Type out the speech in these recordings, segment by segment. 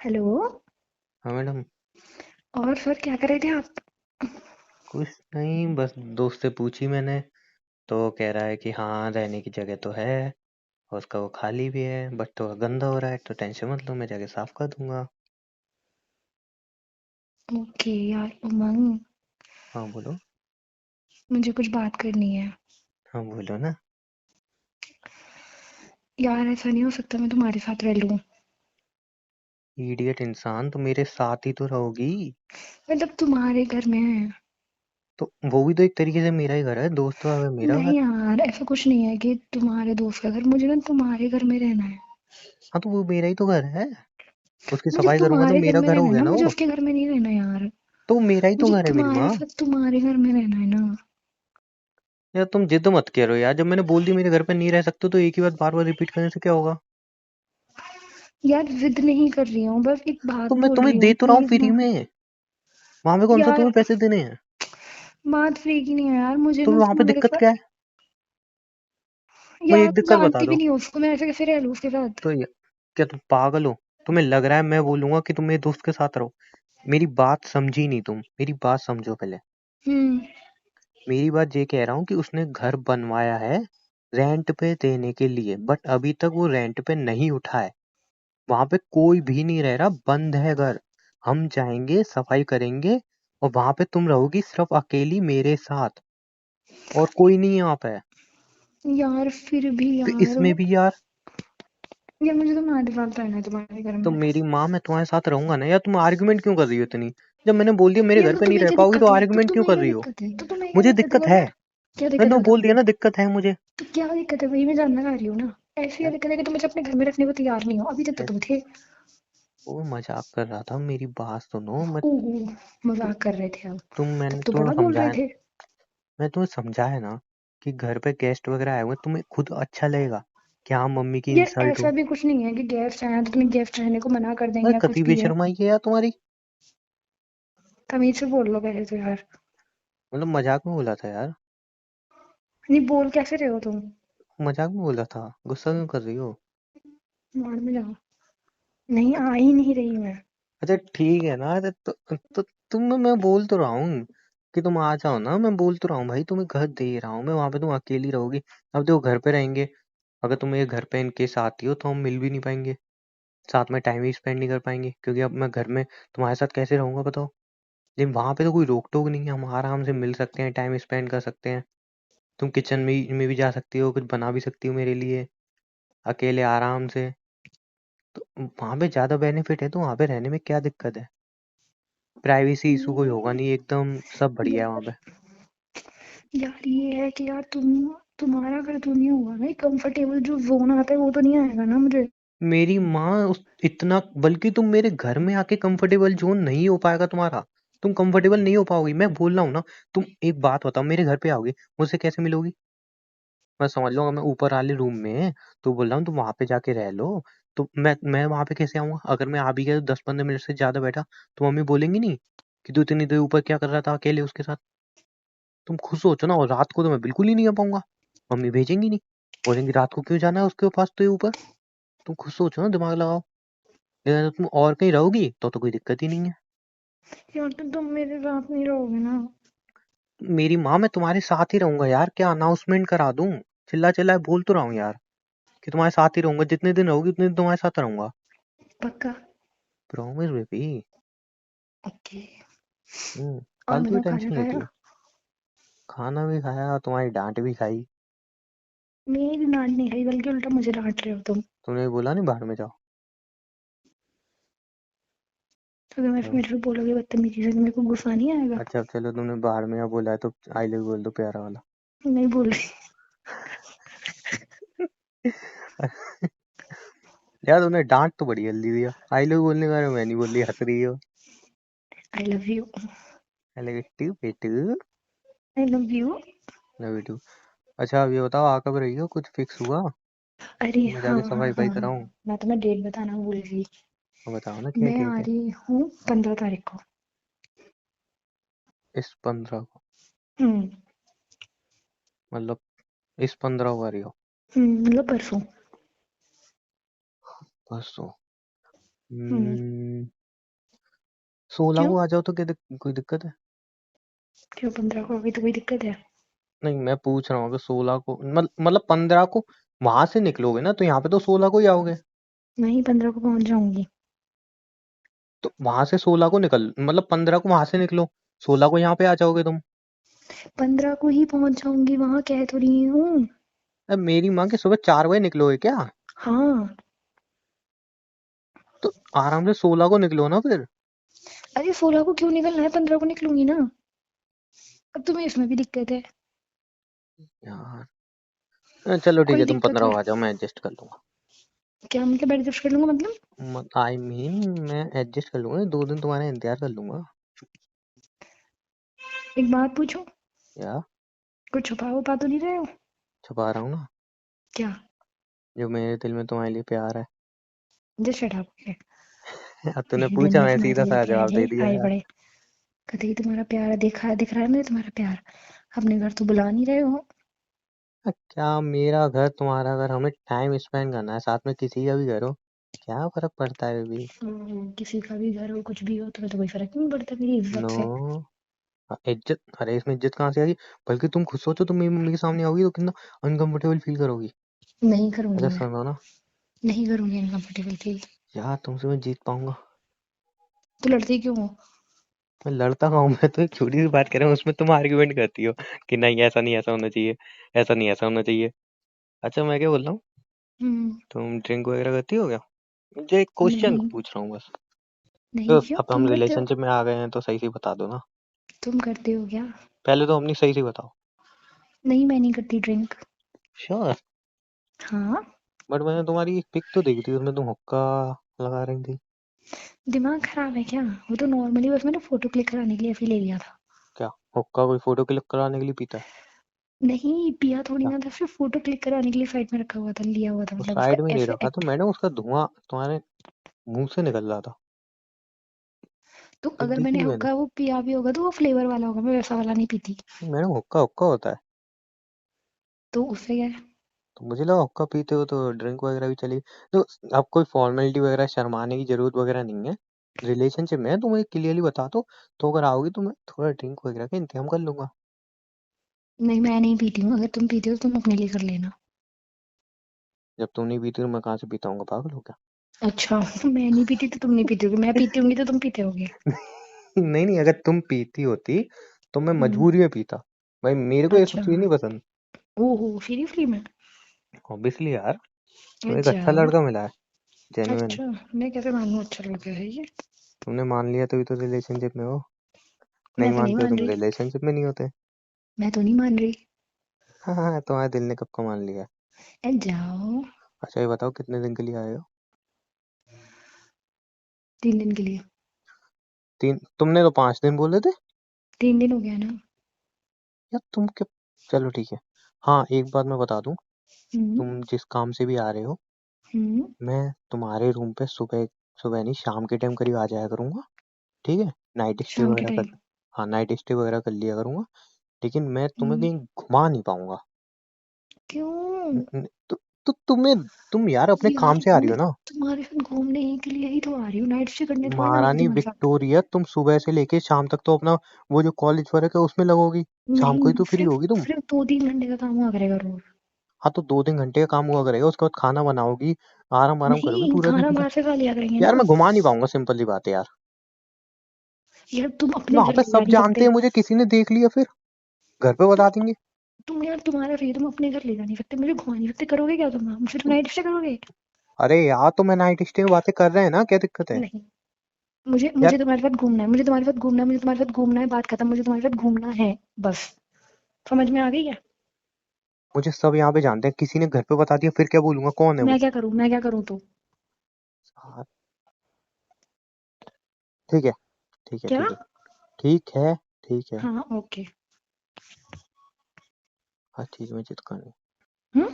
Hello. हाँ madam. और sir क्या कर रहे थे आप? कुछ नहीं, बस दोस्त से पूछी मैंने। तो कह रहा है कि हाँ, रहने की जगह तो है और उसका वो खाली भी है, बट थोड़ा गंदा हो रहा है। तो टेंशन मत लो, मैं जाके साफ कर दूंगा। ओके यार उमंग, हाँ बोलो। मुझे कुछ बात करनी है। हाँ बोलो ना। यार ऐसा नहीं हो सकता मैं तुम्हारे साथ रह लूं। इडियट इंसान, तो मेरे साथ ही तो रहोगी। मतलब तुम्हारे घर में है। तो वो भी तो एक तरीके से मेरा ही घर है, दोस्त तो है मेरा घर। नहीं यार ऐसा कुछ नहीं है कि तुम्हारे दोस्त का घर, मुझे ना तुम्हारे घर में रहना है। हाँ तो वो मेरा ही तो घर है। उसकी मुझे सफाई करूंगा तो तुम्हारे घर मेरा में घर हो रहना है गया ना, ना मुझे वो। उसके घर में नहीं रहना यार। तो वो मेरा ही तो मुझे घर है मेरी तुम्हारे माँ। साथ तुम्हारे घर में रहना है ना। यार तुम जिद मत करो यार, जब मैंने बोल दी मेरे घर पे नहीं रह सकते तो एक ही बात बार बार रिपीट करने से क्या होगा। यार जिद नहीं कर रही हूँ, बस एक तो बात मैं बोल रही तुम्हें दे हूँ तो रहा हूँ प्लीज फ्री ना। में। वहां पे कौन सा यार तुम्हें पैसे देने हैं। बात फ्री की नहीं है यार, मुझे तो ना वहां पे तुम्हारे दिक्कत साथ। क्या है। मुझे यार एक तुम दिक्कत बता जानती भी दो। नहीं हो उसको, मैं ऐसे कैसे रह लूँ उसके साथ? तो क्या तुम पागल हो। तुम्हें लग रहा है मैं बोलूंगा कि तुम मेरे दोस्त के साथ रहो। मेरी बात समझी नहीं तुम, मेरी बात समझो पहले। हम्म। मेरी बात ये कह रहा हूँ कि उसने घर बनवाया है रेंट पे देने के लिए, बट अभी तक वो रेंट पे नहीं उठा है। वहां पे कोई भी नहीं रह रहा, बंद है घर। हम जाएंगे, सफाई करेंगे और वहां पे तुम रहोगी सिर्फ अकेली मेरे साथ, और कोई नहीं है वहां पे। यार फिर भी तो यार इसमें भी यार। यार मुझे तो तुम्हारे साथ रहना है तुम्हारे घर तो में। मेरी माँ, मैं तुम्हारे साथ रहूंगा ना यार। तुम आर्गुमेंट क्यों कर रही हो इतनी। जब मैंने बोल दिया मेरे यार घर तो पे नहीं तुम्हें रह क्या पाओगी तो दिक्कत है? आर्गुमेंट क्यों कर रही हो। तो तुम्हें क्या मुझे दिक्कत है दिक्कत बोलो है। यार। क्या मैंने दिक्कत तो है बता। बोल दिया ना, दिक्कत है मुझे। तो क्या दिक्कत है, वही मैं जानना चाह रही हूँ ना। ऐसी क्या यार दिक्कत है कि तुम मुझे अपने घर में रखने को तैयार नहीं हो? अभी तक तो तुम थे। वो मजाक कर रहा था, मेरी बात सुनो। मैं ओहो, तु, मजाक कर रहे थे हम। मैंने तब तो तुम्हें बड़ा बोल रहे समझाया। थे। मैं तुम्हें समझाया ना कि घर पे गेस्ट वगैरह आए हुए हैं, तुम्हें खुद अच्छा लगेगा कि हाँ, मम्मी की यार इंसल्ट ऐसा हो। भी कुछ नहीं है कि गेस्ट आए हैं तो तुम्हें गेस्ट रहने को मना कर देंगे अरे या कति कुछ भी है। बेशर्माई है यार तुम्हारी। तमीज से बोल लो पहले तो यार। मतलब मजाक में बोला था यार। नहीं बोल कैसे रहे हो तुम? मजाक में बोला था, गुस्सा क्यों कर रही हो। मार में जाओ। नहीं आ ही नहीं रही मैं। अच्छा ठीक है ना। तो तुम, मैं बोल तो रहा हूँ कि तुम आ जाओ ना। मैं बोल तो रहा हूँ भाई, तुम्हें घर दे रहा हूँ मैं, वहां पे तुम अकेली रहोगी। अब देखो घर पे रहेंगे, अगर तुम मेरे घर पे इनकेस आती हो तो हम मिल भी नहीं पाएंगे, साथ में टाइम भी स्पेंड नहीं कर पाएंगे, क्योंकि अब मैं घर में तुम्हारे साथ कैसे रहूंगा बताओ। लेकिन वहां पे तो कोई रोक टोक नहीं है, हम आराम से मिल सकते हैं, टाइम स्पेंड कर सकते हैं। तुम किचन में भी जा सकती हो, कुछ बना भी सकती हो मेरे लिए, अकेले आराम से। तो वहां पे ज्यादा बेनिफिट है, तो वहां पे रहने में क्या दिक्कत है। प्राइवेसी इशू कोई होगा नहीं, एकदम सब बढ़िया है वहां यार पे। यार ये है कि यार तुम्हारा घर तो नहीं होगा ना, कंफर्टेबल जो जोन आता है वो तो नहीं आएगा ना मुझे। मेरी माँ उस इतना, बल्कि तुम मेरे घर में आके कंफर्टेबल जोन नहीं हो पाएगा तुम्हारा। तुम कंफर्टेबल नहीं हो पाओगी, मैं बोल रहा हूँ ना। तुम एक बात बताओ, मेरे घर पे आओगे, मुझसे कैसे मिलोगी। मैं समझ लो मैं ऊपर वाले रूम में, तो बोल रहा हूँ तुम वहां पे जाके रह लो। तो मैं वहां पे कैसे आऊंगा। अगर मैं आ भी गया तो 10-15 मिनट से ज्यादा बैठा तो मम्मी बोलेंगी नहीं कि तू इतनी देर ऊपर क्या कर रहा था अकेले उसके साथ। तुम खुद सोचो ना। और रात को तो मैं बिल्कुल ही नहीं आ पाऊंगा, मम्मी भेजेंगी नहीं, बोलेंगी रात को क्यों जाना है उसके पास तो ये ऊपर। तुम खुद सोचो ना, दिमाग लगाओ। लेकिन अगर तुम और कहीं रहोगी तो कोई दिक्कत ही नहीं है। यार तो तुम मेरे साथ नहीं रहोगे ना। मेरी माँ, मैं तुम्हारे साथ ही रहूंगा यार, क्या अनाउंसमेंट करा दूं। चिल्ला चिल्ला बोल तो रहा हूँ यार कि तुम्हारे साथ ही रहूंगा, जितने दिन रहोगी उतने दिन तुम्हारे साथ रहूंगा। पक्का। Promise baby. ओके। और फालतू की बताओ खाना टेंशन लेती खाया? हो। खाना भी खाया, तुम्हारी डांट भी खाई। मेरी डांट नहीं खाई बल्कि उल्टा मुझे डांट रहे हो तुम। तुमने बोला नहीं बाहर में जाओ। तो तुम ऐसे मेरे से बोलोगे बदतमीजी से तो मेरे को गुस्सा नहीं आएगा? अच्छा अब चलो, तुमने बाहर में यहाँ बोला है तो आई लव बोल दो, प्यारा वाला। नहीं बोल रही। यार तुमने डांट तो बड़ी जल्दी दिया, आई लव बोलने के बारे में मैं नहीं बोल रही, हंस रही हो। I love you. I love you बेटू। I love you. Love you too. अच्छा अब ये बताओ, आ कब रही हो, कुछ फिक्स हुआ। अरे मैं हाँ जाके हाँ सफाई हाँ वफाई हाँ, कराऊं। मैं तुम्हें डेट बताना भूल गई। अब बताओ ना क्या मैं डेट आ है। रही हूँ 15 तारीख को। इस 15 को। हम्म। मतलब इस 15 को आ रही हो। मतलब परसों। परसों। हम्म। 16 क्यों? को आ जाओ तो क्या कोई दिक्कत है? क्यों 15 को अभी तो कोई दिक्कत है? नहीं, मैं पूछ रहा हूँ अगर 16 को मतलब 15 को वहां से निकलोगे ना तो यहाँ पे तो 16 को ही आओगे। नहीं, 15 को पहुंच जाऊंगी। तो वहां से 16 को निकल मतलब 15 को वहां से निकलो, 16 को यहाँ पे आ जाओगे तुम। 15 को ही पहुंच जाऊंगी, वहां कह तो रही हूँ। अब मेरी माँ के सुबह 4 बजे निकलोगे क्या? हाँ। तो आराम से 16 को निकलो ना फिर। अरे 16 को क्यों निकलना है, 15 को निकलूंगी ना। अब तुम्हें इसमें भी दिक्कत है? यार चलो ठीक कोई है, तुम दिक्कत 15 है? को आ जाओ, मैं एडजस्ट कर लूंगा। क्या मतलब एडजस्ट कर लूंगा मतलब? आई मीन मैं एडजस्ट कर लूंगा, 2 दिन तुम्हारा इंतजार कर लूंगा। एक बात पूछूं? या कुछ छुपा उपा तो नहीं रहे हो? छुपा रहा हूँ ना, क्या? जो मेरे दिल में तुम्हारे लिए प्यार है। Just shut up. अब तूने मेरे दिल पूछा, में मैं तुम्हारे सीधा लिए सा प्यार जवाब है, दे दिया आए यार। बड़े। कभी तुम्हारा प्यार देखा दिख रहा है मुझे तुम्हारा प्यार। अपने घर तो बुला नहीं रहे हो। क्या मेरा घर तुम्हारा घर, हमें टाइम स्पेंड करना है साथ में, किसी का भी घर हो, क्या फर्क पड़ता है बेबी। किसी का भी घर हो कुछ भी हो तुम्हें तो कोई फर्क नहीं पड़ता मेरी इज्जत नो, से। इज्जत, अरे इसमें इज्जत कहाँ से आ गई? बल्कि तुम खुद सोचो, तुम मेरी मम्मी के सामने आओगी तो कितना अनकंफर्टेबल फील करोगी। नहीं करूंगी अच्छा मैं। सुनो ना, नहीं करूंगी अनकंफर्टेबल फील। यार तुमसे मैं जीत पाऊंगा? तो लड़ती क्यों हो? मैं लड़ता हूँ? मैं तो एक छोटी सी बात कर रहा हूँ, उसमें तुम आर्ग्यूमेंट करती हो कि नहीं ऐसा नहीं ऐसा होना चाहिए, ऐसा नहीं ऐसा होना चाहिए। अच्छा मैं क्या बोल रहा हूँ, हम्म। तुम ड्रिंक वगैरह करती हो क्या? मुझे एक क्वेश्चन नहीं। पूछ रहा हूँ बस। तो नहीं क्यों, अब हम तुम करते हो? रिलेशनशिप में आ गए हैं तो सही से बता दो ना। तुम करते हो क्या? पहले तो अपनी सही से बताओ। नहीं, मैं नहीं करती ड्रिंक। श्योर? हाँ। बट मैंने तुम्हारी एक पिक तो देखी थी, उसमें तुम हुक्का लगा रही थी। दिमाग खराब है क्या? वो तो नॉर्मली बस मैंने फोटो क्लिक कराने के लिए ऐसे ही ले लिया था। क्या हुक्का कोई फोटो क्लिक कराने के लिए पीता है? नहीं पिया थोड़ी क्या? ना था, सिर्फ फोटो क्लिक कराने के लिए साइड में रखा हुआ था, लिया हुआ था, वो मतलब उसका साइड में ले ऐसे रखा था एक्ट। मैडम, उसका धुआं तुम्हारे मुंह से निकल रहा था। तो पिक अगर देखी मैंने थी मैंने। हुक्का वो पिया भी होगा तो वो फ्लेवर वाला होगा, मैं वैसा वाला नहीं पीती। मैडम हुक्का हुक्का होता है। तो उससे क्या है? तो मुझे लगा हुक्का पीते हो तो ड्रिंक वगैरह भी चलेगी। तो अब कोई फॉर्मेलिटी वगैरह शर्माने की जरूरत वगैरह नहीं है। रिलेशनशिप में है तो मुझे क्लियरली बता दो। तो अगर आओगी तो मैं थोड़ा ड्रिंक वगैरह का इंतजाम कर लूंगा। नहीं मैं नहीं पीती हूँ, अगर तुम पीते हो तो तुम अपने लिए कर लेना। जब तुम नहीं पीती तो मैं कहाँ से पीता हूँ, पागल हो क्या? अच्छा मैं नहीं पीती तो तुम नहीं पीती होगी, मैं पीती होंगी तो तुम पीते होगे। नहीं नहीं, अगर तुम पीती होती तो मैं हम्म। मजबूरी में पीता। भाई मेरे को ये सब अच्छा। चीज नहीं पसंद। ओहो, फ्री फ्री में? ऑब्वियसली यार, तुम्हें एक अच्छा जाओ। लड़का मिला है, जेन्युइन। अच्छा। मैं कैसे मानूं अच्छा लड़का है ये? तुमने मान लिया तभी तो रिलेशनशिप में हो। नहीं मैं तो नहीं मानते हो मान तुम रही। रिलेशनशिप में नहीं होते। मैं तो नहीं मान रही। हाँ हाँ, तुम्हारे दिल ने कब का मान लिया है। जाओ। अच्छा ये बताओ कितने दिन के लिए आए हो? 3 दिन के लिए। तीन? तुमने तो 5 दिन बोले थे। 3 दिन हो गया ना। यार तुम क्या, चलो ठीक है। हाँ एक बात मैं बता दूं, हम्म। तुम जिस काम से भी आ रहे हो, हम्म। मैं तुम्हारे रूम पे सुबह, सुबह नहीं शाम के टाइम करीब आ जाया करूंगा। ठीक है, नाइट स्टे शाम के वगैरह कर, टाइम? हाँ नाइट स्टे वगैरह कर लिया करूंगा। लेकिन मैं तुम्हें हम्म। कहीं घुमा नहीं पाऊंगा। क्यों? तो तुम्हें, तुम यार अपने काम यार से आ रही मैं हो ना। तुम्हारे साथ घूमने ही के लिए ही तो आ रही हूँ, नाइट स्टे करने थोड़ी ना आ रही महारानी तुम्हारे साथ। विक्टोरिया, तुम सुबह से लेके शाम तक तो अपना वो जो कॉलेज वर्क है उसमें लगोगी। शाम को ही नहीं, तो फ्री सिर्फ होगी तुम। सिर्फ 2-3 घंटे का काम हुआ करेगा रोज। हाँ तो 2 3 घंटे का काम हुआ करेगा, उसके बाद खाना बनाओगी, आराम आराम करोगे नहीं, पूरा दिन खाना पूरा। बाहर से खा लिया करेंगे यार ना। मैं घुमा नहीं पाऊंगा, सिंपल सी बात है यार। यार तुम अपने वहां घर पे ले जा सब नहीं जानते सकते? हैं मुझे, किसी ने देख लिया फिर घर पे तुम बता देंगे। तुम यार तुम्हारा सही, तुम अपने घर ले जा नहीं सकते, मुझे घुमा नहीं सकते, करोगे क्या तुम? सिर्फ तुम, नाइट स्टे करोगे? अरे यार तो मैं नाइट स्टे में बातें कर रहे हैं ना, क्या दिक्कत है? नहीं। मुझे यार मुझे तुम्हारे साथ घूमना है, मुझे तुम्हारे साथ घूमना है, मुझे तुम्हारे साथ घूमना है, बात खत्म, मुझे तुम्हारे साथ घूमना है। बस। समझ में आ गई है? मुझे सब यहाँ पे जानते हैं, किसी ने घर पे बता दिया फिर क्या बोलूंगा, कौन है वो? मैं क्या करूँ तो? हाँ, ठीक है ठीक है क्या? ठीक है ठीक है ठीक है। हाँ ओके। हर चीज में जिद करनी, हम्म।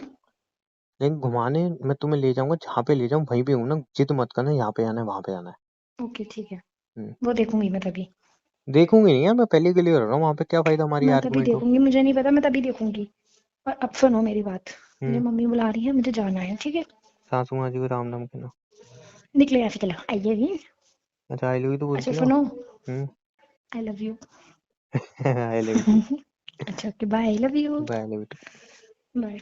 लेकिन घुमाने मैं तुम्हें ले जाऊंगा, जहाँ पे ले जाऊँ वहीं पे हूँ ना, जिद मत करना यहाँ पे आना है वहां पे आना है। ओके ठीक है। हम्म, वो देखूंगी मैं तभी। देखूंगी नहीं यार, मैं पहले के लिए कर रहा हूँ, वहां पे क्या फायदा हमारी मैं तभी आर्गुमेंट हो। देखूंगी, मुझे नहीं पता, मैं तभी देखूंगी। और अब सुनो मेरी बात। मुझे हम्म, मम्मी बुला रही है, मुझे जाना है, ठीक है? सासू माँ जी को राम नाम कहना। निकलो यहाँ से, चलो आइए भी। अच्छा आई लव यू तो अच्छा बोलती हो। सुनो, हम्म। I love you. I love you. अच्छा okay, bye, I love you. Bye I love you. Bye.